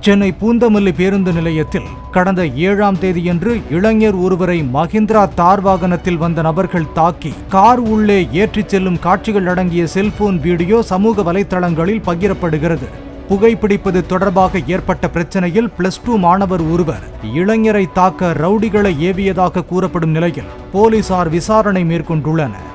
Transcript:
சென்னை பூந்தமல்லி பேருந்து நிலையத்தில் கடந்த 7ஆம் தேதியன்று இளைஞர் ஒருவரை மஹிந்திரா தார் வாகனத்தில் வந்த நபர்கள் தாக்கி கார் உள்ளே ஏற்றிச் செல்லும் காட்சிகள் அடங்கிய செல்போன் வீடியோ சமூக வலைதளங்களில் பகிரப்படுகிறது. புகைப்பிடிப்பது தொடர்பாக ஏற்பட்ட பிரச்சனையில் +2 மாணவர் ஒருவர் இளைஞரை தாக்க ரவுடிகளை ஏவியதாக கூறப்படும் நிலையில் போலீசார் விசாரணை மேற்கொண்டுள்ளனர்.